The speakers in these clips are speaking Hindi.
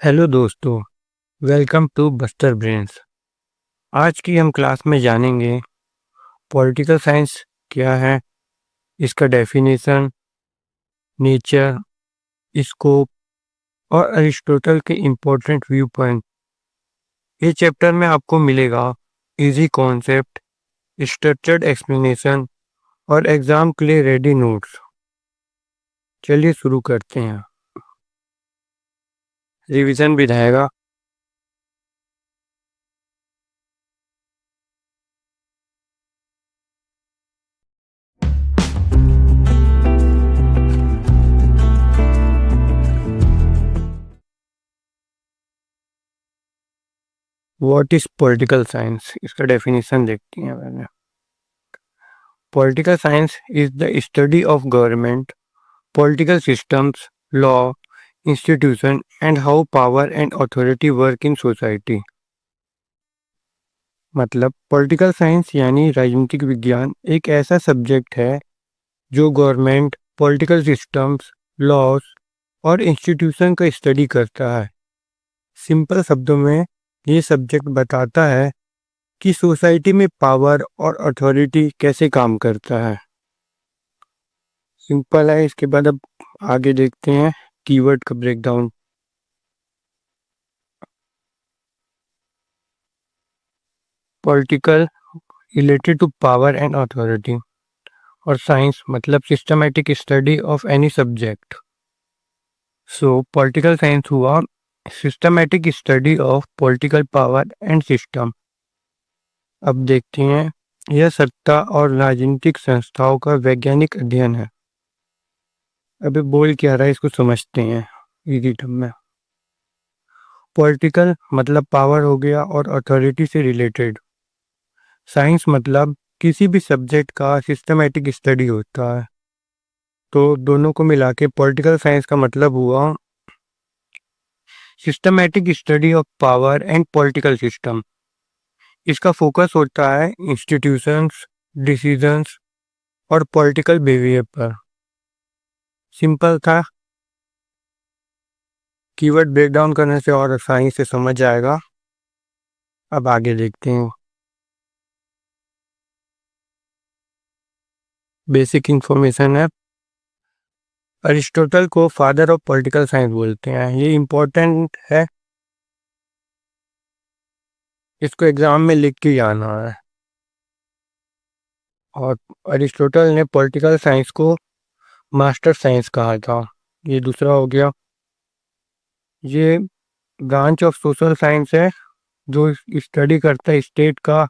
हेलो दोस्तों, वेलकम टू बस्टर ब्रेन्स। आज की हम क्लास में जानेंगे पॉलिटिकल साइंस क्या है, इसका डेफिनेशन, नेचर, स्कोप और अरिस्टोटल के इम्पोर्टेंट व्यू पॉइंट। ये चैप्टर में आपको मिलेगा इजी कॉन्सेप्ट, स्ट्रक्चर्ड एक्सप्लेनेशन और एग्जाम के लिए रेडी नोट्स। चलिए शुरू करते हैं। रिवीजन भी रहेगा। व्हाट इज पॉलिटिकल साइंस, इसका डेफिनेशन देखते हैं पहले। Political science is the study of government, political systems, law, institution, and how power and authority work in society. मतलब पॉलिटिकल साइंस यानी राजनीतिक विज्ञान एक ऐसा सब्जेक्ट है जो गवर्नमेंट, पॉलिटिकल सिस्टम्स, लॉज और इंस्टीट्यूशन का स्टडी करता है। सिंपल शब्दों में ये सब्जेक्ट बताता है कि सोसाइटी में पावर और अथॉरिटी कैसे काम करता है। सिंपल है। इसके बाद अब आगे देखते हैं कीवर्ड का breakdown. Political related to power and authority और साइंस मतलब systematic study of any subject. So political science हुआ systematic study of political power and system. अब देखते हैं, यह सत्ता और राजनीतिक संस्थाओं का वैज्ञानिक अध्ययन है। अभी बोल क्या रहा है इसको समझते हैं इजी टर्म में। पॉलिटिकल मतलब पावर हो गया और अथॉरिटी से रिलेटेड। साइंस मतलब किसी भी सब्जेक्ट का सिस्टमैटिक स्टडी होता है। तो दोनों को मिला के पॉलिटिकल साइंस का मतलब हुआ systematic study of power and political system. इसका फोकस होता है इंस्टीट्यूशंस, डिसीजंस और पॉलिटिकल बिहेवियर पर। सिंपल था। कीवर्ड ब्रेकडाउन करने से और आसानी से समझ आएगा। अब आगे देखते हैं। बेसिक इंफॉर्मेशन है। अरिस्टोटल को फादर ऑफ पॉलिटिकल साइंस बोलते हैं। ये इम्पोर्टेंट है, इसको एग्जाम में लिख के आना है। और अरिस्टोटल ने पॉलिटिकल साइंस को मास्टर साइंस कहा था। ये दूसरा हो गया। ये ब्रांच ऑफ सोशल साइंस है जो स्टडी करता है स्टेट का,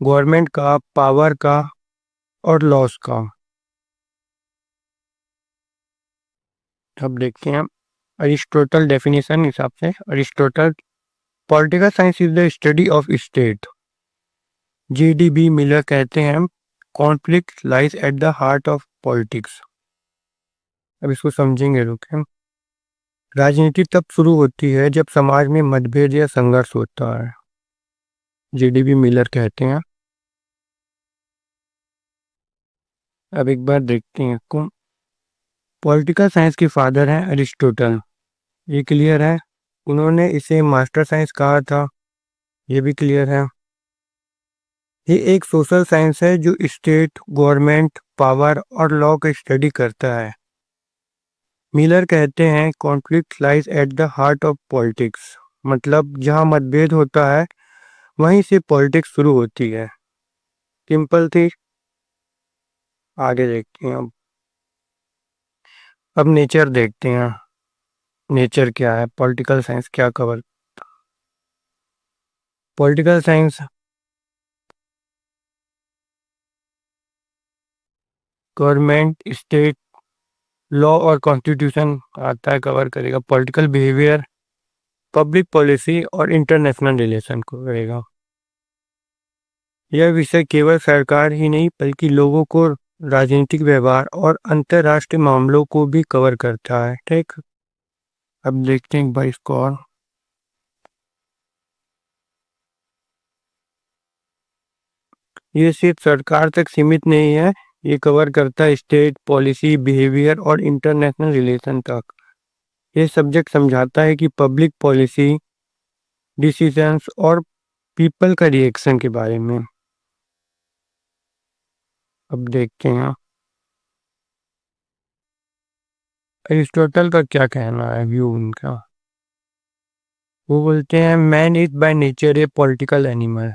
गवर्नमेंट का, पावर का और लॉस का। अब देखते हैं अरिस्टोटल डेफिनेशन हिसाब से। Aristotle political science is the study of state. GDB. Miller कहते हैं conflict lies at the heart of politics. अब इसको समझेंगे, रुके। राजनीति तब शुरू होती है जब समाज में मतभेद या संघर्ष होता है, जी.डी.बी. मिलर कहते हैं। अब एक बार देखते हैं इसको। पॉलिटिकल साइंस के फादर हैं अरिस्टोटल, ये क्लियर है। उन्होंने इसे मास्टर साइंस कहा था, ये भी क्लियर है। ये एक सोशल साइंस है जो स्टेट, गवर्नमेंट, पावर और लॉ का स्टडी करता है। मिलर कहते हैं conflict lies at the heart of politics, मतलब जहाँ मतभेद होता है वहीं से पॉलिटिक्स शुरू होती है। सिंपल थी। आगे देखते हैं अब नेचर देखते हैं। नेचर क्या है, पॉलिटिकल साइंस क्या cover. Political science government, state, law और कॉन्स्टिट्यूशन आता है, कवर करेगा। पॉलिटिकल बिहेवियर, पब्लिक पॉलिसी और इंटरनेशनल रिलेशन को करेगा। यह विषय केवल सरकार ही नहीं बल्कि लोगों को राजनीतिक व्यवहार और अंतर्राष्ट्रीय मामलों को भी कवर करता है। ठीक, अब देखते हैं एक बार इसको और। ये सिर्फ सरकार तक सीमित नहीं है, ये कवर करता है स्टेट, पॉलिसी, बिहेवियर और इंटरनेशनल रिलेशन तक। ये सब्जेक्ट समझाता है कि पब्लिक पॉलिसी, डिसीजंस और पीपल का रिएक्शन के बारे में। अब देखते हैं अरिस्टोटल का क्या कहना है, व्यू उनका। वो बोलते हैं man is by nature A political animal.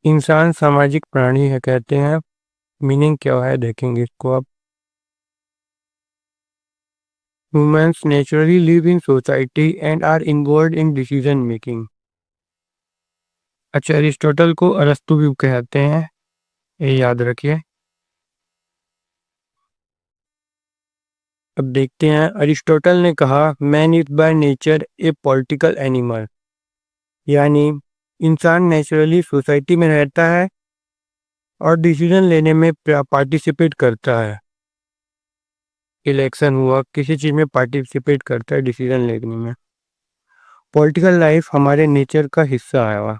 इंसान सामाजिक प्राणी है कहते हैं। मीनिंग क्या है देखेंगे इसको अब। Humans naturally live in society and are involve in decision making. अच्छा, अरिस्टोटल को अरस्तु भी कहते हैं, ये याद रखिए। अब देखते हैं अरिस्टोटल ने कहा man is by nature A political animal, यानी इंसान नेचुरली सोसाइटी में रहता है और डिसीजन लेने में पार्टिसिपेट करता है। इलेक्शन हुआ, किसी चीज़ में पार्टिसिपेट करता है डिसीजन लेने में। पॉलिटिकल लाइफ हमारे नेचर का हिस्सा है। वह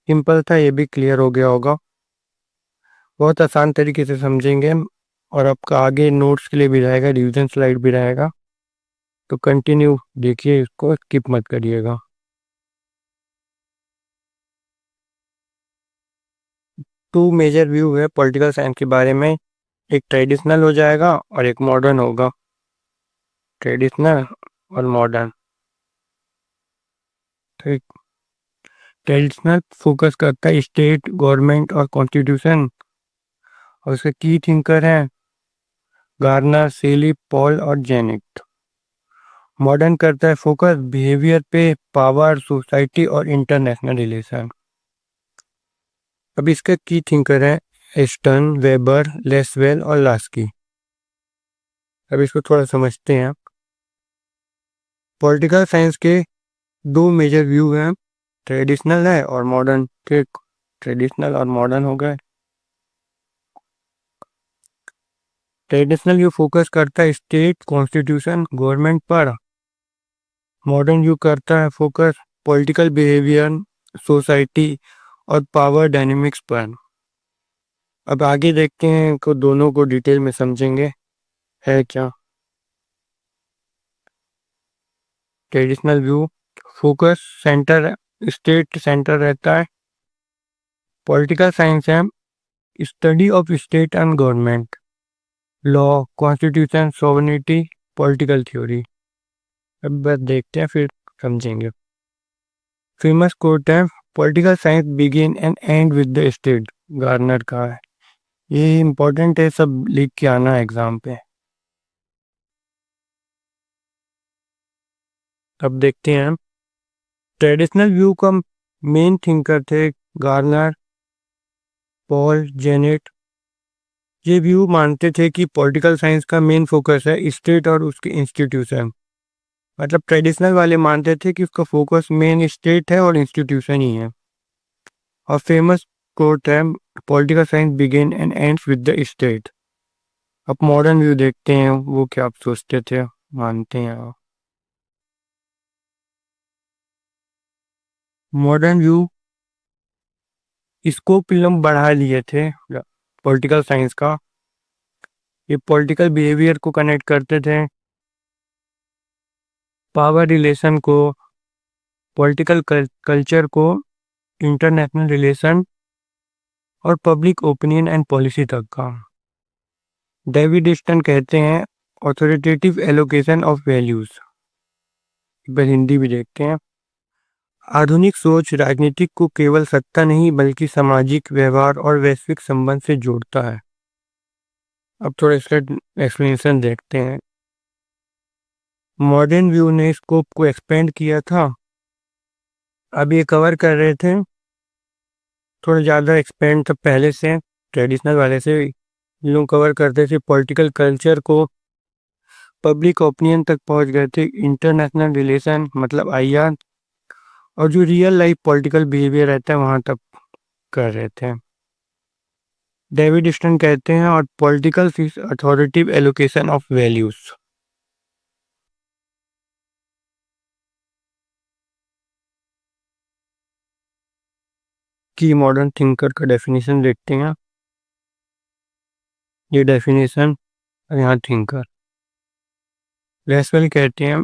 सिंपल था, ये भी क्लियर हो गया होगा। बहुत आसान तरीके से समझेंगे और आपका आगे नोट्स के लिए भी रहेगा, रिवीजन स्लाइड भी रहेगा, तो कंटिन्यू देखिए, इसको स्किप मत करिएगा। टू मेजर व्यू है पॉलिटिकल साइंस के बारे में, एक ट्रेडिशनल हो जाएगा और एक मॉडर्न होगा। ट्रेडिशनल और मॉडर्न। ठीक। ट्रेडिशनल फोकस करता है स्टेट, गवर्नमेंट और कॉन्स्टिट्यूशन, और उसके की थिंकर हैं गार्नर, सेली, पॉल और जेनेट। मॉडर्न करता है फोकस बिहेवियर पे, पावर, सोसाइटी और इंटरनेशनल रिलेशन। अब इसके की थिंकर हैं एस्टन, वेबर, लेसवेल और लास्की। अब इसको थोड़ा समझते हैं। पॉलिटिकल साइंस के दो मेजर व्यू हैं, ट्रेडिशनल है और मॉडर्न। ठीक, ट्रेडिशनल और मॉडर्न हो गए। ट्रेडिशनल व्यू फोकस करता है स्टेट, कॉन्स्टिट्यूशन, गवर्नमेंट पर। मॉडर्न व्यू करता है फोकस पॉलिटिकल बिहेवियर, सोसाइटी और पावर डायनेमिक्स पर। अब आगे देखते हैं को दोनों को डिटेल में समझेंगे है क्या। Traditional view focus centre, state centre रहता है। पॉलिटिकल साइंस है study of state and government, law, constitution, sovereignty, political theory. अब बस देखते हैं फिर समझेंगे। फेमस कोट है political science begin and and with the state, Garner का है। ये इम्पोर्टेंट है, सब लिख के आना एग्जाम पे। अब देखते हैं ट्रेडिशनल व्यू का मेन थिंकर थे गार्नर, पॉल, जेनेट। ये व्यू मानते थे कि पॉलिटिकल साइंस का मेन फोकस है स्टेट और उसके इंस्टीट्यूशन। मतलब ट्रेडिशनल वाले मानते थे कि उसका फोकस मेन स्टेट है और इंस्टीट्यूशन ही है। और फेमस कोट है political science begin and ends with the state. अब मॉडर्न व्यू देखते हैं वो क्या आप सोचते थे, मानते हैं आप। मॉडर्न व्यू स्कोप फिल्म बढ़ा लिए थे पॉलिटिकल साइंस का। ये पॉलिटिकल बिहेवियर को कनेक्ट करते थे, पावर रिलेशन को, पॉलिटिकल कल्चर को, इंटरनेशनल रिलेशन और पब्लिक ओपिनियन एंड पॉलिसी तक का। डेविड ईस्टन कहते हैं ऑथोरिटेटिव एलोकेशन ऑफ वैल्यूज। पर हिंदी भी देखते हैं। आधुनिक सोच राजनीतिक को केवल सत्ता नहीं बल्कि सामाजिक व्यवहार और वैश्विक संबंध से जोड़ता है। अब थोड़ा इसका एक्सप्लेनेशन देखते हैं। मॉडर्न व्यू ने स्कोप को एक्सपेंड किया था। अब ये कवर कर रहे थे, थोड़ा ज़्यादा एक्सपेंड था पहले से, ट्रेडिशनल वाले से। लोग कवर करते थे पॉलिटिकल कल्चर को, पब्लिक ओपिनियन तक पहुंच गए थे, इंटरनेशनल रिलेशन मतलब आईआर, और जो रियल लाइफ पॉलिटिकल बिहेवियर रहता है वहां तक कर रहे थे। डेविड ईस्टन कहते हैं और political authoritative allocation of values. की मॉडर्न थिंकर का डेफिनेशन देखते हैं। ये डेफिनेशन और यहाँ थिंकर। लेसवेल कहते हैं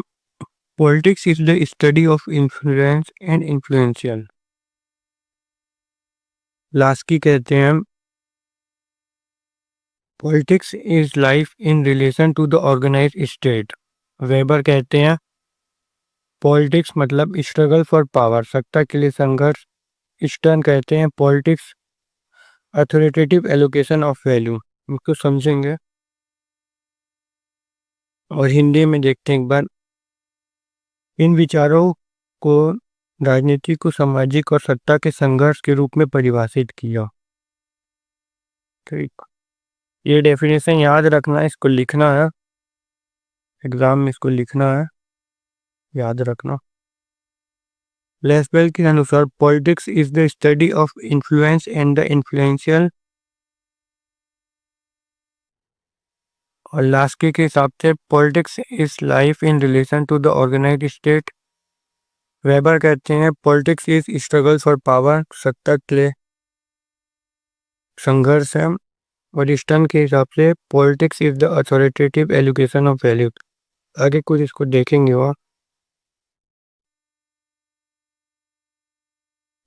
politics is the study of influence and influential. Laski कहते हैं politics is life in relation to the organised state. Weber कहते हैं पॉलिटिक्स मतलब स्ट्रगल फॉर पावर, सत्ता के लिए संघर्ष। स्टर्न कहते हैं politics authoritative allocation of value. इसको समझेंगे और हिंदी में देखते हैं एक बार। इन विचारों को राजनीति को सामाजिक और सत्ता के संघर्ष के रूप में परिभाषित किया। ठीक, ये डेफिनेशन याद रखना है, इसको लिखना है एग्जाम में, इसको लिखना है, याद रखना। लेसवेल के अनुसार politics is the study of influence and the influential. और लास्की के हिसाब से politics is life in relation to the organised state. Weber कहते हैं politics is struggle for power, सत्ता के लिए संघर्ष है। और ईस्टर्न के हिसाब से politics is the authoritative allocation of value. आगे कुछ इसको देखेंगे और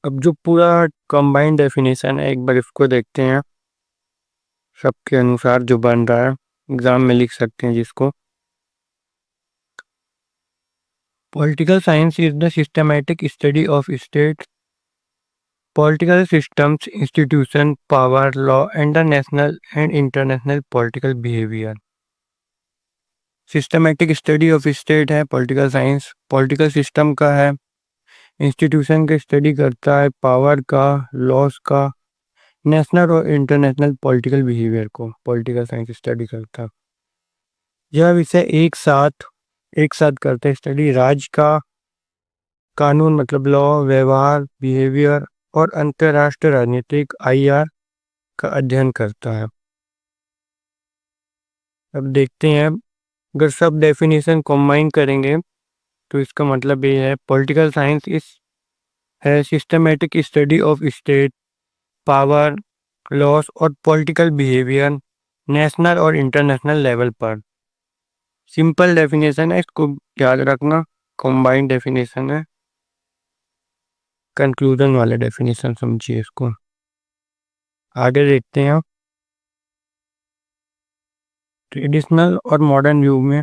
अब जो पूरा कंबाइंड डेफिनेशन है एक बार इसको देखते हैं, सबके अनुसार जो बन रहा है एग्जाम में लिख सकते हैं जिसको। Political science is the systematic study of state, political systems, institution, power, law, and the national and international political behavior. Systematic study of state है पॉलिटिकल साइंस, पॉलिटिकल सिस्टम का है, इंस्टीट्यूशन का स्टडी करता है, पावर का, लॉस का, नेशनल और इंटरनेशनल पॉलिटिकल बिहेवियर को पॉलिटिकल साइंस स्टडी करता है। यह विषय एक साथ करते हैं स्टडी राज्य का कानून मतलब लॉ, व्यवहार बिहेवियर और अंतर्राष्ट्रीय राजनीतिक IR का अध्ययन करता है। अब देखते हैं अगर सब डेफिनेशन कंबाइन करेंगे तो इसका मतलब ये है पॉलिटिकल साइंस इस है systematic study of state, power, loss और पॉलिटिकल बिहेवियर नेशनल और इंटरनेशनल लेवल पर। सिंपल डेफिनेशन है, इसको याद रखना, कंबाइंड डेफिनेशन है, कंक्लूजन वाला डेफिनेशन समझिए इसको। आगे देखते हैं ट्रेडिशनल और मॉडर्न व्यू में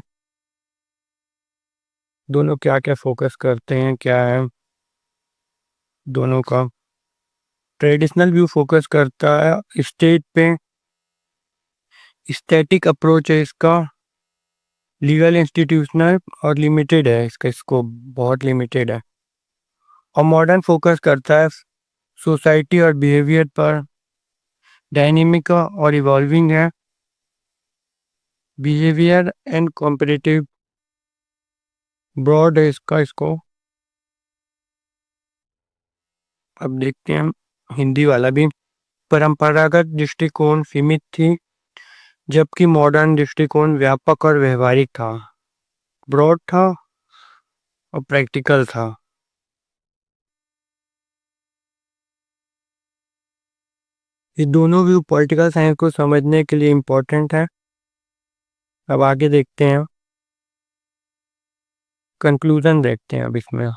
दोनों क्या क्या फोकस करते हैं, क्या है दोनों का। ट्रेडिशनल व्यू फोकस करता है स्टेट पे, स्टैटिक अप्रोच है इसका, लीगल इंस्टीट्यूशनल और लिमिटेड है इसका स्कोप, बहुत लिमिटेड है। और मॉडर्न फोकस करता है सोसाइटी और बिहेवियर पर, डायनेमिक और इवॉल्विंग है, बिहेवियर एंड कॉम्पिटिटिव, ब्रॉड है इसका स्कोप। अब देखते हैं हिंदी वाला भी। परंपरागत दृष्टिकोण सीमित थी जबकि मॉडर्न दृष्टिकोण व्यापक और व्यवहारिक था, ब्रॉड था और प्रैक्टिकल था। ये दोनों व्यू पॉलिटिकल साइंस को समझने के लिए इम्पोर्टेंट है। अब आगे देखते हैं, कंक्लूजन देखते हैं अब इसमें।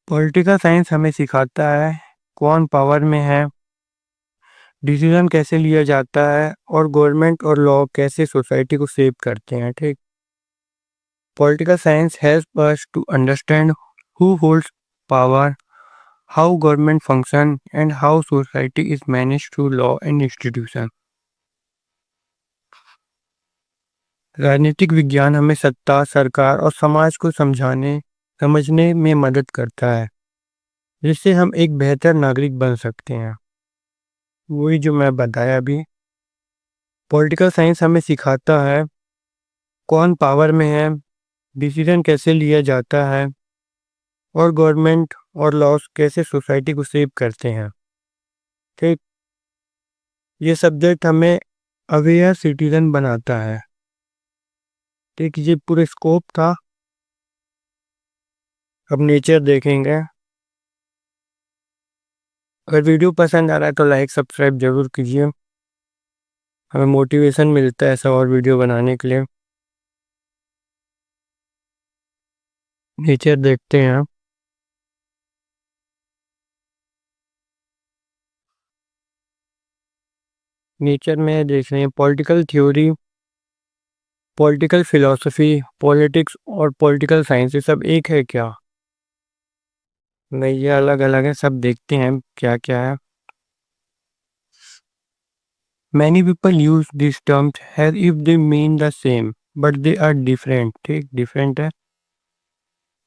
पॉलिटिकल साइंस हमें सिखाता है कौन पावर में है, डिसीजन कैसे लिया जाता है और गवर्नमेंट और लॉ कैसे सोसाइटी को सेव करते हैं। ठीक, political science help us to understand who holds power, how government function and how society is managed through law and institution. राजनीतिक विज्ञान हमें सत्ता, सरकार और समाज को समझने में मदद करता है जिससे हम एक बेहतर नागरिक बन सकते हैं। वही जो मैं बताया अभी, पॉलिटिकल साइंस हमें सिखाता है कौन पावर में है, डिसीजन कैसे लिया जाता है और गवर्नमेंट और लॉस कैसे सोसाइटी को सेव करते हैं। ठीक, ये सब्जेक्ट हमें अवेयर सिटीजन बनाता है। ठीक, ये पूरे स्कोप था। अब नेचर देखेंगे। अगर वीडियो पसंद आ रहा है तो लाइक सब्सक्राइब ज़रूर कीजिए, हमें मोटिवेशन मिलता है ऐसा और वीडियो बनाने के लिए। नेचर देखते हैं। नेचर में देख रहे हैं political theory, political philosophy, politics और पॉलिटिकल साइंस ये सब एक है क्या? नहीं, ये अलग अलग है, सब देखते हैं क्या क्या है। Many people use these terms as if they mean the same, but they are different। ठीक, डिफरेंट है।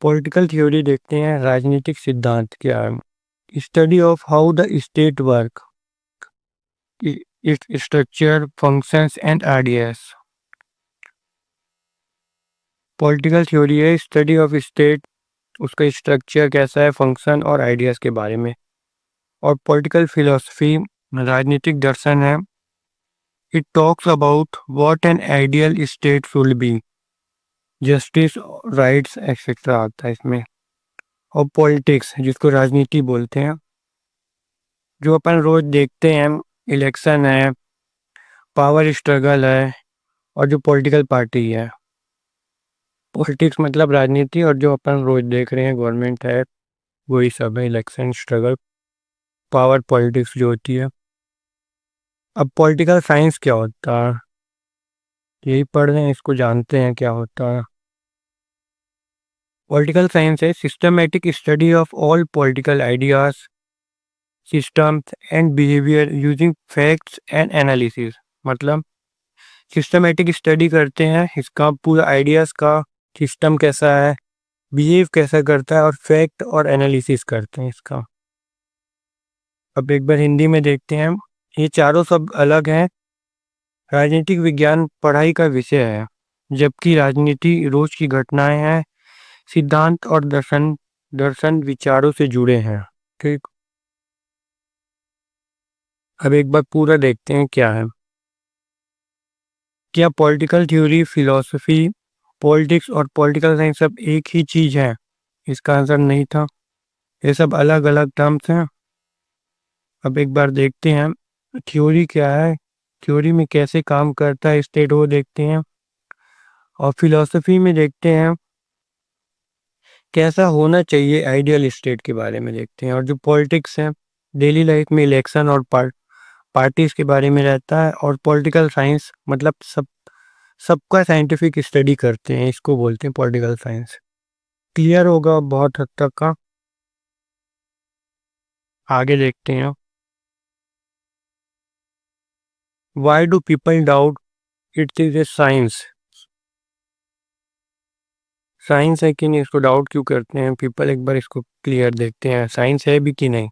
पॉलिटिकल थ्योरी देखते हैं, राजनीतिक सिद्धांत क्या है? Study of how the state work, its structure, functions and ideas. Political theory है स्टडी ऑफ स्टेट, उसका स्ट्रक्चर कैसा है, फंक्शन और आइडियाज के बारे में। और पॉलिटिकल फिलोसफी राजनीतिक दर्शन है, it talks about what an ideal state should be, justice, rights etcetera आता है इसमें। और पॉलिटिक्स जिसको राजनीति बोलते हैं, जो अपन रोज देखते हैं, इलेक्शन है, पावर स्ट्रगल है, और जो पॉलिटिकल पार्टी है। पॉलिटिक्स मतलब राजनीति, और जो अपन रोज देख रहे हैं गवर्नमेंट है, वही सब है, इलेक्शन, स्ट्रगल, पावर, पॉलिटिक्स जो होती है। अब पॉलिटिकल साइंस क्या होता है, यही पढ़ रहे हैं, इसको जानते हैं क्या होता है। पॉलिटिकल साइंस है systematic study of all political ideas, systems and behaviour using facts and analysis. मतलब सिस्टमेटिक स्टडी करते हैं इसका पूरा आइडियाज़ का, सिस्टम कैसा है, बिहेव कैसा करता है, और फैक्ट और एनालिसिस करते हैं इसका। अब एक बार हिंदी में देखते हैं। ये चारों सब अलग हैं। राजनीतिक विज्ञान पढ़ाई का विषय है, जबकि राजनीति रोज की घटनाएं हैं, सिद्धांत और दर्शन दर्शन विचारों से जुड़े हैं। ठीक, अब एक बार पूरा देखते हैं क्या है। क्या पॉलिटिकल थ्योरी, फिलॉसफी, पॉलिटिक्स और पॉलिटिकल साइंस सब एक ही चीज है? इसका आंसर नहीं था, ये सब अलग अलग टर्म्स हैं। अब एक बार देखते हैं थ्योरी क्या है, थ्योरी में कैसे काम करता है स्टेट, वो देखते हैं। और फिलॉसफी में देखते हैं कैसा होना चाहिए आइडियल स्टेट के बारे में देखते हैं। और जो पॉलिटिक्स है, डेली लाइफ में इलेक्शन और पार्टीज के बारे में रहता है। और पॉलिटिकल साइंस मतलब सबका साइंटिफिक स्टडी करते हैं, इसको बोलते हैं पॉलिटिकल साइंस। क्लियर होगा बहुत हद तक का। आगे देखते हैं। Why do people doubt it is a science? Science है कि नहीं, इसको डाउट क्यों करते हैं पीपल, एक बार इसको क्लियर देखते हैं, साइंस है भी कि नहीं।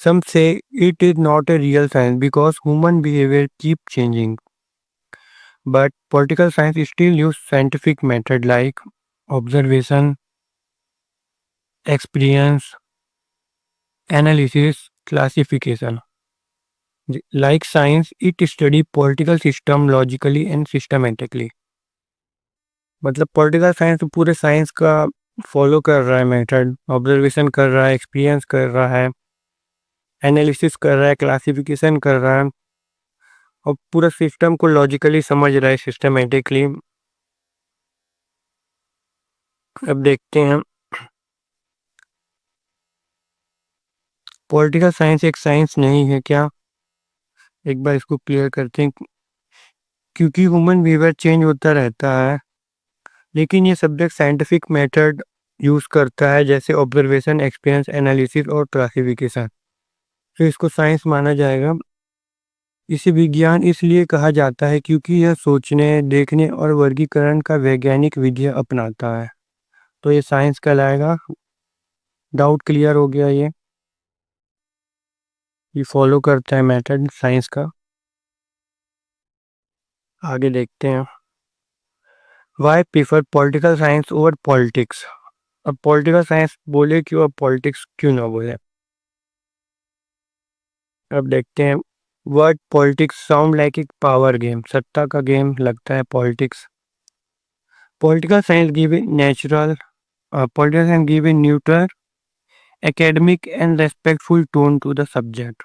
सम से it is not a real science because human behaviour keep changing, but political science still use scientific method like observation, experience, analysis, classification. Like science, it study political system logically and systematically। मतलब पॉलिटिकल साइंस पूरे साइंस का फॉलो कर रहा है मेथड, ऑब्जर्वेशन कर रहा है, एक्सपीरियंस कर रहा है, एनालिसिस कर रहा है, क्लासिफिकेशन कर रहा है, और पूरा सिस्टम को लॉजिकली समझ रहा है, सिस्टमेटिकली। अब देखते हैं पॉलिटिकल साइंस एक साइंस नहीं है क्या? एक बार इसको क्लियर करते हैं। क्योंकि ह्यूमन बिहेवियर चेंज होता रहता है, लेकिन ये सब्जेक्ट साइंटिफिक मेथड यूज़ करता है, जैसे ऑब्जर्वेशन, एक्सपीरियंस, एनालिसिस और क्लासिफिकेशन, तो इसको साइंस माना जाएगा। इसे विज्ञान इसलिए कहा जाता है क्योंकि यह सोचने, देखने और वर्गीकरण का वैज्ञानिक विधि अपनाता है, तो ये साइंस कहलाएगा। डाउट क्लियर हो गया? ये फॉलो करता है मेथड साइंस का। आगे देखते हैं। Why prefer political science over politics? अब पॉलिटिकल साइंस बोले क्यों, अब पॉलिटिक्स क्यों ना बोले? अब देखते हैं। वर्ड पॉलिटिक्स साउंड लाइक एक पावर गेम, सत्ता का गेम लगता है politics. Political science give a natural, political science give a neutral academic and respectful tone to the subject.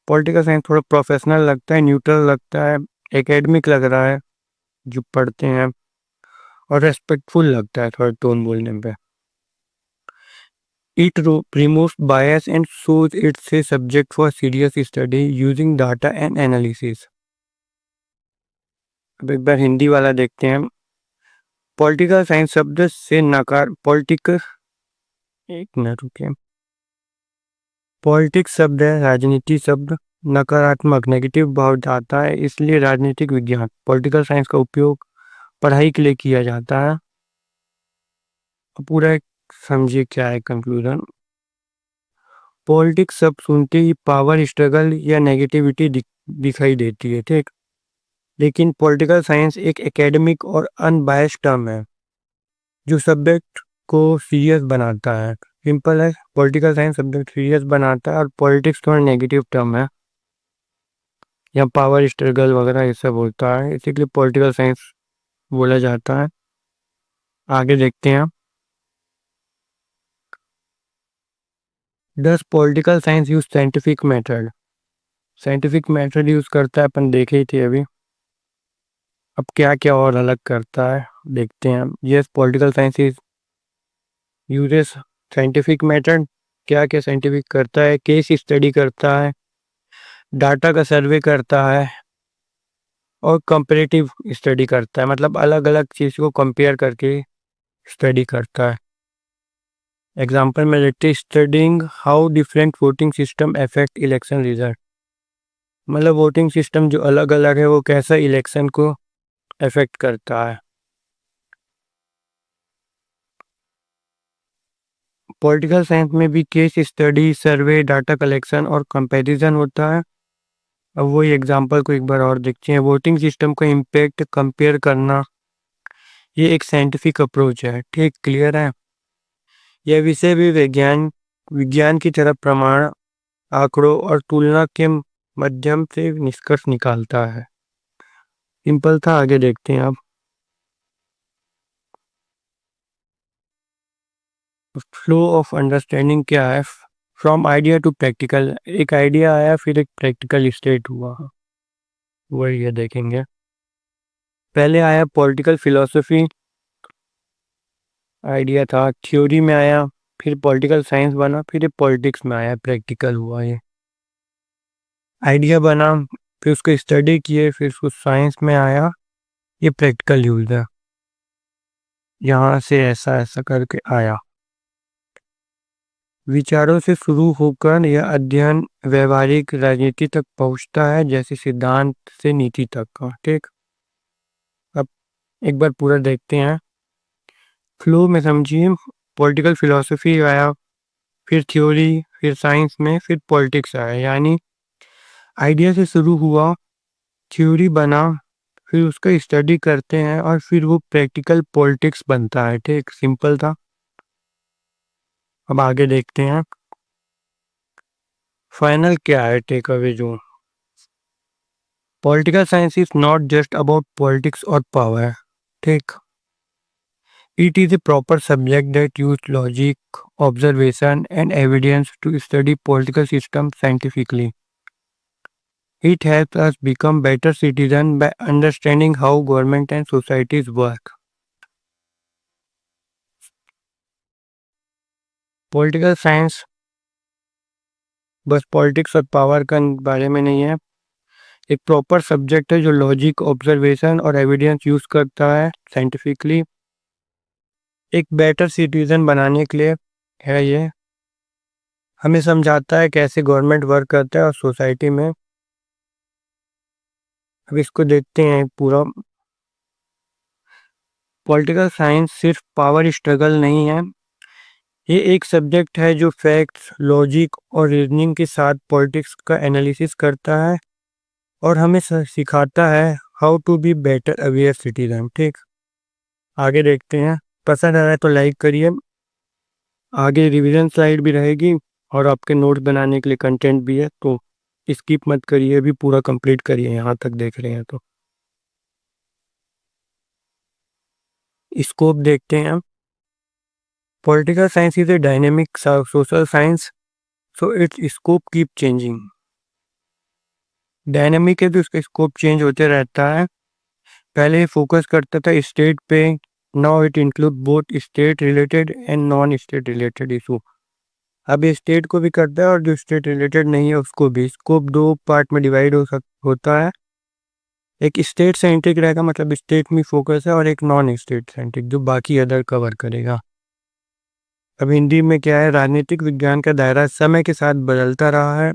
Political science थोड़ा प्रोफेशनल लगता है, न्यूट्रल लगता है, एकेडमिक लग रहा है जो पढ़ते हैं, और रेस्पेक्टफुल लगता है थोड़ा टोन बोलने पे। It removes bias and shows it's a subject for serious study using data and analysis। अब एक बार हिंदी वाला देखते हैं। पॉलिटिकल साइंस शब्द से नकार पॉलिटिकल एक मिनट रुकिए। पॉलिटिक्स शब्द है राजनीति शब्द, नकारात्मक नेगेटिव भाव आता है, इसलिए राजनीतिक विज्ञान पॉलिटिकल साइंस का उपयोग पढ़ाई के लिए किया जाता है। पूरा समझिए क्या है कंक्लूजन। पॉलिटिक्स शब्द सुनते ही पावर स्ट्रगल या नेगेटिविटी दिखाई देती है, ठीक। लेकिन पॉलिटिकल साइंस एक एकेडमिक और अनबायस्ड टर्म है जो सब्जेक्ट को सीरियस बनाता है। सिंपल है, पॉलिटिकल साइंस सब्जेक्ट सीरियस बनाता है, और पॉलिटिक्स थोड़ा नेगेटिव टर्म है, या पावर स्ट्रगल वगैरह ये सब होता है, इसीलिए पॉलिटिकल साइंस बोला जाता है। आगे देखते हैं। Does political science use scientific method. Scientific method use करता है, अपन देखे ही थे अभी। अब क्या क्या और अलग करता है देखते हैं। Yes, political science is uses scientific method. क्या क्या साइंटिफिक करता है? केस स्टडी करता है, डाटा का सर्वे करता है, और कंपेरेटिव स्टडी करता है, मतलब अलग अलग चीज़ को कंपेयर करके स्टडी करता है। एग्जाम्पल में लेते studying how different voting system affect election result. मतलब वोटिंग सिस्टम जो अलग अलग है वो कैसा इलेक्शन को अफेक्ट करता है। पॉलिटिकल साइंस में भी केस स्टडी, सर्वे, डाटा कलेक्शन और कंपैरिजन होता है। अब वही एग्जांपल को एक बार और देखते हैं। वोटिंग सिस्टम का इम्पैक्ट कंपेयर करना, ये एक साइंटिफिक अप्रोच है, ठीक, क्लियर है। यह विषय भी विज्ञान की तरह प्रमाण, आंकड़ों और तुलना के माध्यम से निष्कर्ष निकालता है। सिंपल था, आगे देखते हैं आप। फ्लो ऑफ अंडरस्टैंडिंग क्या है? From idea to practical. एक आइडिया आया फिर एक प्रैक्टिकल स्टेट हुआ, वही ये देखेंगे। पहले आया पॉलिटिकल फिलोसफी, आइडिया था, थ्योरी में आया, फिर पॉलिटिकल साइंस बना, फिर ये पॉलिटिक्स में आया, प्रैक्टिकल हुआ। ये आइडिया बना, फिर उसको स्टडी किए, फिर उसको साइंस में आया, ये प्रैक्टिकल यूज है। यहाँ से ऐसा ऐसा करके आया। विचारों से शुरू होकर यह अध्ययन व्यवहारिक राजनीति तक पहुँचता है, जैसे सिद्धांत से नीति तक का, ठीक। अब एक बार पूरा देखते हैं। फ्लो में समझिए, पॉलिटिकल फिलोसफी आया, फिर थ्योरी, फिर साइंस में, फिर पॉलिटिक्स आया। यानी आइडिया से शुरू हुआ, थ्योरी बना, फिर उसका स्टडी करते हैं, और फिर वो प्रैक्टिकल पॉलिटिक्स बनता है, ठीक, सिंपल था। अब आगे देखते हैं फाइनल क्या है टेक अवे जो। Political science is not just about politics और पावर, ठीक। It is a proper subject that use logic, observation and evidence to study political system scientifically. It helps us become better citizens by understanding how government and societies work. Political science बस पॉलिटिक्स और पावर का बारे में नहीं है, एक प्रॉपर सब्जेक्ट है जो लॉजिक, ऑब्जर्वेशन और एविडेंस यूज करता है साइंटिफिकली, एक बेटर सिटीजन बनाने के लिए है। ये हमें समझाता है कैसे गवर्नमेंट वर्क करता है और सोसाइटी में। अब इसको देखते हैं पूरा। पॉलिटिकल साइंस सिर्फ पावर स्ट्रगल नहीं है, ये एक सब्जेक्ट है जो फैक्ट्स, लॉजिक और रीजनिंग के साथ पॉलिटिक्स का एनालिसिस करता है, और हमें सिखाता है how to be better aware citizen, ठीक। आगे देखते हैं। पसंद आ रहा है तो लाइक करिए। आगे रिवीजन स्लाइड भी रहेगी, और आपके नोट्स बनाने के लिए कंटेंट भी है, तो स्किप मत करिए, भी पूरा कंप्लीट करिए, यहाँ तक देख रहे हैं तो। स्कोप देखते हैं। Political science is a dynamic social science, so its scope keep changing. Dynamic है तो इसका स्कोप चेंज होते रहता है। पहले फोकस करता था स्टेट पे, now it include both state related and non state related issue. अब ये स्टेट को भी करता है और जो स्टेट रिलेटेड नहीं है उसको भी। स्कोप दो पार्ट में डिवाइड होता है। एक स्टेट सेंट्रिक रहेगा, मतलब स्टेट में फोकस है, और एक नॉन स्टेट सेंट्रिक जो बाकी अदर कवर करेगा। अब हिंदी में क्या है, राजनीतिक विज्ञान का दायरा समय के साथ बदलता रहा है।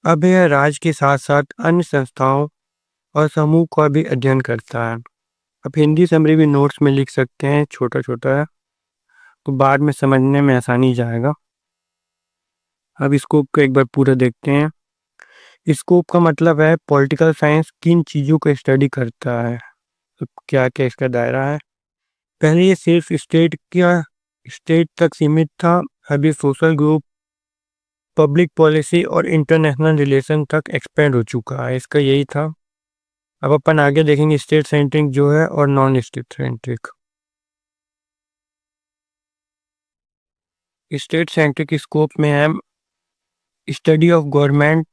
अब यह राज्य के साथ साथ अन्य संस्थाओं और समूह का भी अध्ययन करता है। अब हिंदी समरी भी नोट्स में लिख सकते हैं, छोटा छोटा है तो बाद में समझने में आसानी जाएगा। अब स्कोप को एक बार पूरा देखते हैं। स्कोप का मतलब है पॉलिटिकल साइंस किन चीज़ों को स्टडी करता है, तो क्या क्या इसका दायरा है। पहले ये सिर्फ स्टेट तक सीमित था। अभी सोशल ग्रुप, पब्लिक पॉलिसी और इंटरनेशनल रिलेशन तक एक्सपेंड हो चुका है। इसका यही था। अब अपन आगे देखेंगे स्टेट सेंट्रिक जो है और non state centric. State centric scope में है study of government.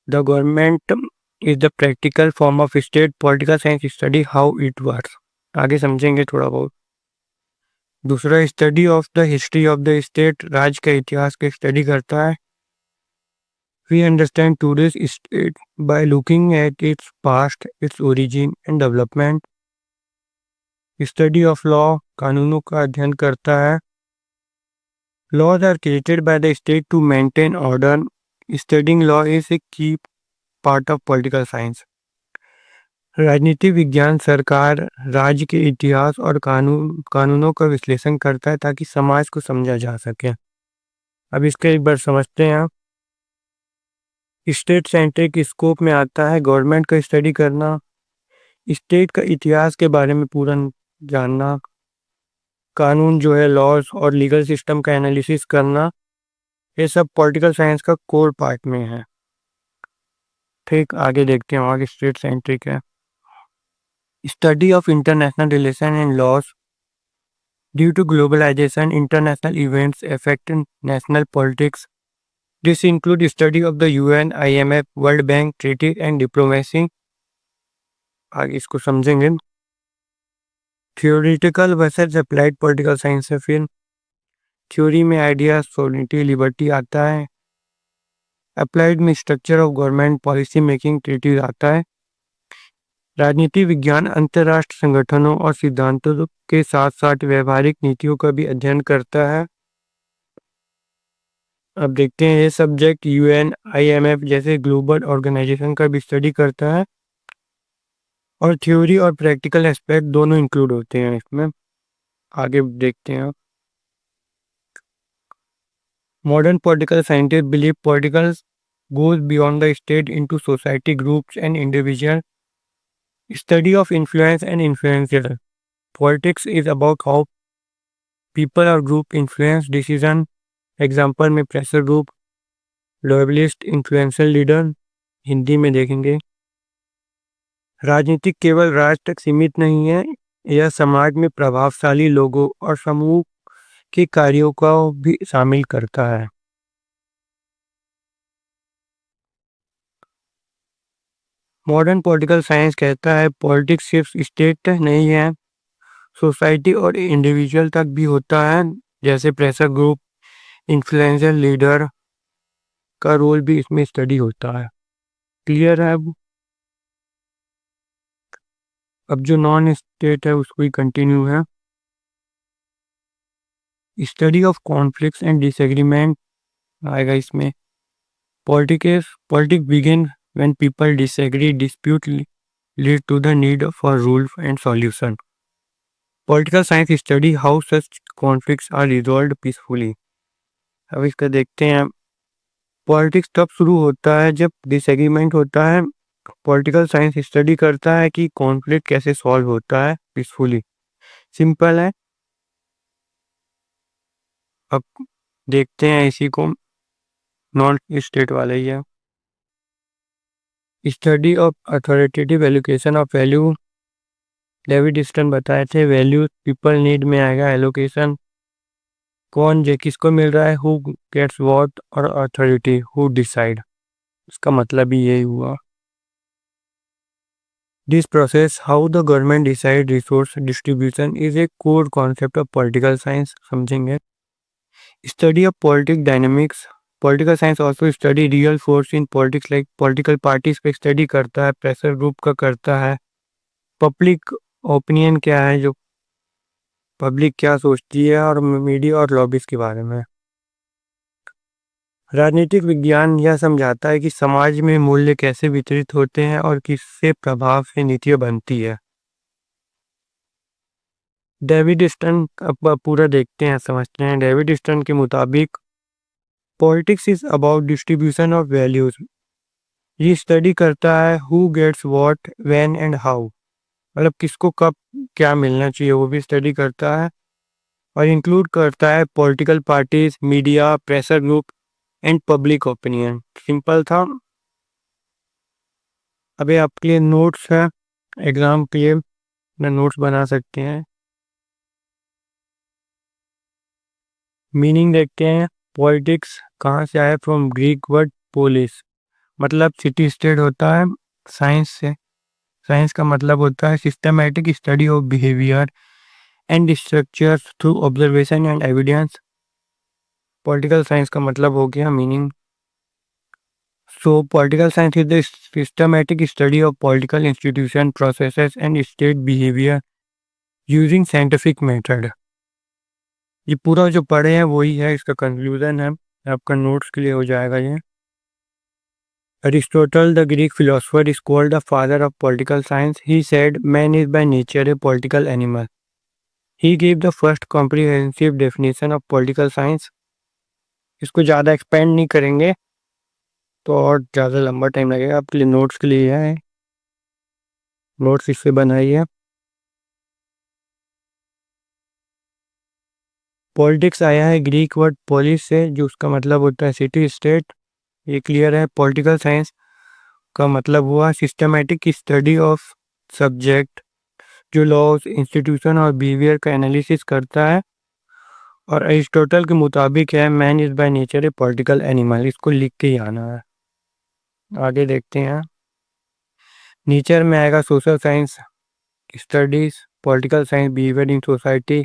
The government is the practical form of state. Political science study how it works. आगे समझेंगे थोड़ा बहुत। दूसरा study of the history of the state. राज्य का इतिहास का स्टडी करता है। We understand today's state by looking at its past, its origin and development. Study of law, कानूनों का अध्ययन करता है। Laws are created by the state to maintain order. Studying law is a key part of political science. राजनीति विज्ञान सरकार, राज्य के इतिहास और कानूनों का विश्लेषण करता है ताकि समाज को समझा जा सके। अब इसका एक बार समझते हैं। स्टेट सेंट्रिक स्कोप में आता है गवर्नमेंट का स्टडी करना, स्टेट का इतिहास के बारे में पूरा जानना, कानून जो है लॉज और लीगल सिस्टम का एनालिसिस करना। ये सब पॉलिटिकल साइंस का कोर पार्ट में है। ठीक, आगे देखते हैं। आगे स्टेट सेंट्रिक है study of international relation and laws. Due to globalisation, international events affect national politics. This include study of the UN, IMF, world bank, treaty and diplomacy. आगे इसको समझेंगे। Theoretical versus applied political science है। फिर थ्योरी में आइडिया, सॉवरेनिटी, लिबर्टी आता है। अप्लाइड में structure of government, policy making, treaties आता है। राजनीति विज्ञान अंतरराष्ट्रीय संगठनों और सिद्धांतों के साथ साथ व्यवहारिक नीतियों का भी अध्ययन करता है। अब देखते हैं ये सब्जेक्ट UN, IMF जैसे ग्लोबल ऑर्गेनाइजेशन का भी स्टडी करता है और थ्योरी और प्रैक्टिकल एस्पेक्ट दोनों इंक्लूड होते हैं इसमें। आगे देखते हैं। Modern political scientist believe political goes beyond the state into society, groups and individual. Study of influence and influencer. Politics is about how people or group influence decision. Example में pressure group, loyalist, influential leader. Hindi में देखेंगे। राजनीति केवल राज्य तक सीमित नहीं है, यह समाज में प्रभावशाली लोगों और समूह के कार्यों को भी शामिल करता है। मॉडर्न पॉलिटिकल साइंस कहता है पॉलिटिक्स सिर्फ स्टेट तक नहीं है, सोसाइटी और इंडिविजुअल तक भी होता है। जैसे प्रेशर ग्रुप, इन्फ्लुएंशियल लीडर का रोल भी इसमें स्टडी होता है। क्लियर है। अब जो नॉन स्टेट है उसको ही कंटिन्यू है। Study of conflicts and disagreement आएगा इसमें। Politics begin when people disagree, dispute lead to the need for rule and solution. Political science study how such conflicts are resolved peacefully. अब इसका देखते हैं। पॉलिटिक्स तब शुरू होता है जब डिसएग्रीमेंट होता है। पॉलिटिकल साइंस स्टडी करता है कि कॉन्फ्लिक्ट कैसे सॉल्व होता है पीसफुली। सिंपल है। अब देखते हैं इसी को। नॉन स्टेट वाला ही है। Study of authoritative allocation of value. David Easton बताए थे वैल्यूज पीपल नीड में आएगा एलोकेशन, कौन जे किसको मिल रहा है, हु गेट्स व्हाट, और अथॉरिटी हु डिसाइड, इसका मतलब ही यही हुआ। This process how the government decide resource distribution is a core concept of political science, समझेंगे। Study of politic dynamics, political science also study real force in politics, like political parties पे स्टडी करता है, प्रेशर ग्रुप का करता है, पब्लिक ओपिनियन क्या है, जो पब्लिक क्या सोचती है, और मीडिया और लॉबीज के बारे में। राजनीतिक विज्ञान यह समझाता है कि समाज में मूल्य कैसे वितरित होते हैं और किससे प्रभाव से नीतियां बनती है। डेविड स्टर्न अब पूरा देखते हैं, समझते हैं। डेविड स्टर्न के मुताबिक politics is about distribution of values. ये स्टडी करता है who gets what when and how, मतलब किसको कब क्या मिलना चाहिए वो भी स्टडी करता है, और इंक्लूड करता है political parties, media, pressure group and public opinion. Simple था। अभी आपके लिए नोट्स है, एग्जाम के लिए अपना नोट्स बना सकते हैं। मीनिंग देखते हैं। पॉलिटिक्स कहाँ से आया, फ्रॉम ग्रीक वर्ड पोलिस, मतलब सिटी स्टेट होता है। साइंस से, साइंस का मतलब होता है systematic study of behaviour and structures through observation and evidence. Political science का मतलब हो गया meaning. So political science is the systematic study of political institution, processes and state behaviour using scientific method. ये पूरा जो पढ़े हैं वही है, इसका कंक्लूजन है, आपका नोट्स के लिए हो जाएगा ये। Aristotle, the Greek philosopher, is called the father of political science. He said, man is by nature a political animal. He gave the first comprehensive definition of political science. इसको ज़्यादा एक्सपेंड नहीं करेंगे तो और ज़्यादा लंबा टाइम लगेगा। आपके लिए नोट्स के लिए है, नोट्स इससे बनाइए। पॉलिटिक्स आया है ग्रीक वर्ड पोलिस से, जो उसका मतलब होता है सिटी स्टेट, ये क्लियर है। पॉलिटिकल साइंस का मतलब हुआ सिस्टमैटिक स्टडी ऑफ सब्जेक्ट, जो लॉज, इंस्टीट्यूशन और बिहेवियर का एनालिसिस करता है। और अरिस्टोटल के मुताबिक है man is by nature A political animal, इसको लिख के ही आना है। आगे देखते हैं। नेचर में आएगा social science studies, political science behaviour in society.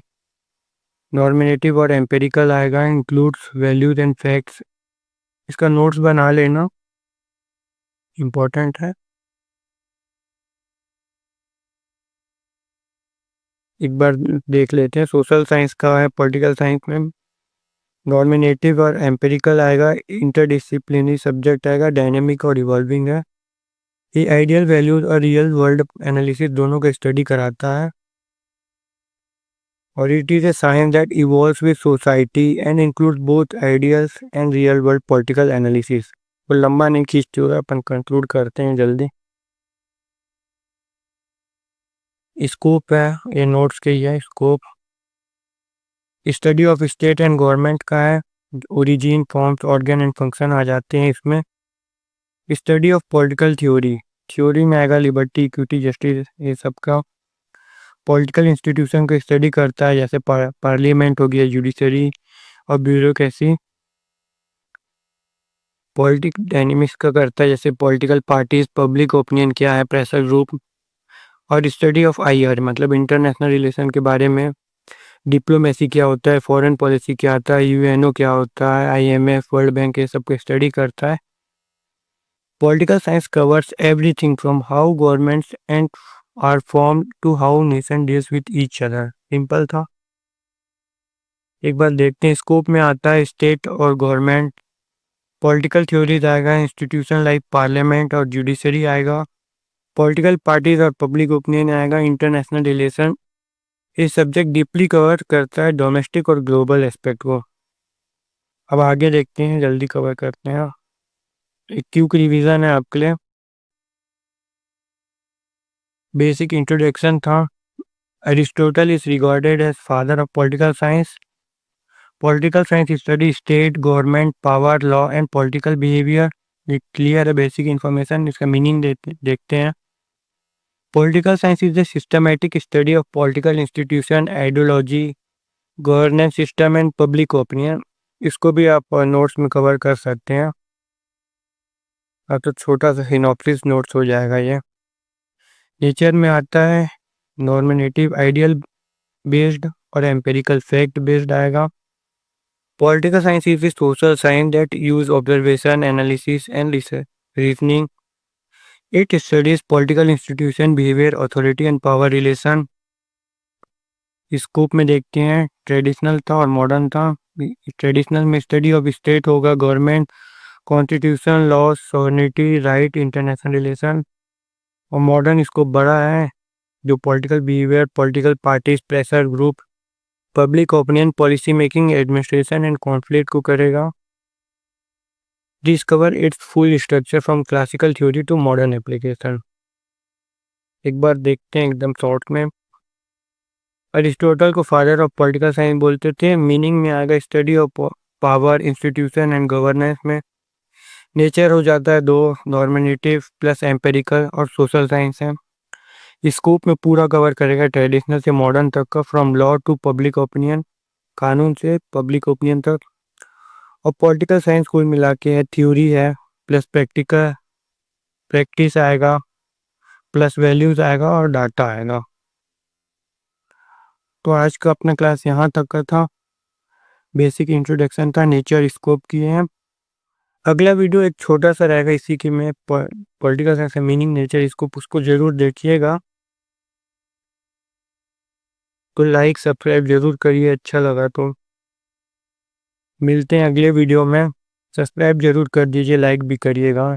Normative और एम्पेरिकल आएगा, इंक्लूड्स वैल्यूज एंड फैक्ट्स। इसका नोट्स बना लेना, इम्पोर्टेंट है। एक बार देख लेते हैं। सोशल साइंस का है पॉलिटिकल साइंस में, नॉर्मेटिव और एम्पेरिकल आएगा, इंटरडिसिप्लिनरी सब्जेक्ट आएगा, डायनेमिक और इवॉल्विंग है। ये आइडियल वैल्यूज और रियल वर्ल्ड एनालिसिस दोनों का स्टडी कराता है। और it is a science that evolves with society and includes both ideals and real world political analysis. तो लंबा नहीं खींचते हुए अपन कंक्लूड करते हैं जल्दी। स्कोप है, ये नोट्स के ही है। Scope study of state and government का है, origin, forms, organ and function आ जाते हैं इसमें। Study of political theory, theory में आएगा लिबर्टी, इक्विटी, जस्टिस, ये सब का। पॉलिटिकल इंस्टीट्यूशन को स्टडी करता है, जैसे पार्लियामेंट हो गया, जुडिशरी और ब्यूरोक्रेसी। पॉलिटिक डायनेमिक्स का करता है, जैसे पॉलिटिकल पार्टीज, पब्लिक ओपिनियन क्या है, प्रेशर ग्रुप। और स्टडी ऑफ आईआर, मतलब इंटरनेशनल रिलेशन के बारे में, डिप्लोमेसी क्या होता है, फॉरेन पॉलिसी क्या होता है, यूएनओ क्या होता है, आईएमएफ, वर्ल्ड बैंक, ये सब को स्टडी करता है। Political science covers everything from how governments and are form to how nation deals with each other. Simple था। एक बार देखते हैं। स्कोप में आता है स्टेट और गवर्नमेंट, पॉलिटिकल थ्योरीज आएगा, इंस्टीट्यूशन लाइक पार्लियामेंट और जुडिशरी आएगा, पॉलिटिकल पार्टीज और पब्लिक ओपिनियन आएगा, इंटरनेशनल रिलेशन। ये सब्जेक्ट डीपली कवर करता है डोमेस्टिक और ग्लोबल एस्पेक्ट को। अब आगे देखते हैं, जल्दी कवर करते हैं। एक क्विक रिवीजन है आपके लिए। बेसिक इंट्रोडक्शन था। Aristotle is regarded as father of political science. Political science study state, government, power, law and political behaviour. ये क्लियर है बेसिक इन्फॉर्मेशन। इसका मीनिंग देखते हैं। Political science is the systematic study of political institution, ideology, governance system and public opinion. इसको भी आप नोट्स में कवर कर सकते हैं। अब तो छोटा सा सिनॉप्सिस नोट्स हो जाएगा ये। नेचर में आता है नॉर्मेटिव आइडियल बेस्ड और एम्पिरिकल फैक्ट बेस्ड आएगा। Political science is the social science that use observation, analysis and reasoning. It studies political institution, behaviour, authority and power relation. Scope में देखते हैं ट्रेडिशनल था और मॉडर्न था। ट्रेडिशनल में स्टडी ऑफ स्टेट होगा, government, constitution, law, sovereignty, right, international relation. और मॉडर्न स्कोप बड़ा है, जो political behaviour, political parties, pressure group, public opinion, policy making, administration and conflict को करेगा। Discover its full structure from classical theory to modern application. एक बार देखते हैं एकदम शॉर्ट में। अरिस्टोटल को फादर ऑफ पॉलिटिकल साइंस बोलते थे। मीनिंग में आएगा study of power, institution and governance में। नेचर हो जाता है दो, नॉर्मेटिव प्लस एम्पेरिकल और सोशल साइंस है। स्कोप में पूरा कवर करेगा ट्रेडिशनल से मॉडर्न तक का, from law to public opinion, कानून से पब्लिक ओपिनियन तक। और पॉलिटिकल साइंस कुल मिला के है, थ्योरी है प्लस प्रैक्टिकल प्रैक्टिस आएगा, प्लस वैल्यूज आएगा और डाटा आएगा। तो आज का अपना क्लास यहाँ तक का था। बेसिक इंट्रोडक्शन था, नेचर स्कोप किए हैं। अगला वीडियो एक छोटा सा रहेगा इसी के में, पॉलिटिकल साइंस का मीनिंग, नेचर स्कोप, उसको जरूर देखिएगा। तो लाइक सब्सक्राइब जरूर करिए, अच्छा लगा तो। मिलते हैं अगले वीडियो में। सब्सक्राइब जरूर कर दीजिए, लाइक भी करिएगा,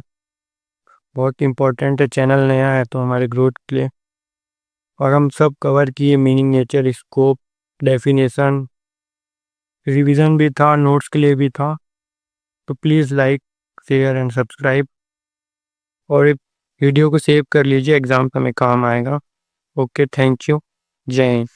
बहुत इंपॉर्टेंट है। चैनल नया है तो हमारे ग्रोथ के लिए। और हम सब कवर किए, meaning, nature scope, definition, revision भी था, नोट्स के लिए भी था। तो please like, share and subscribe. और एक वीडियो को सेव कर लीजिए, एग्ज़ाम में काम आएगा। ओके, थैंक यू, जय हिंद।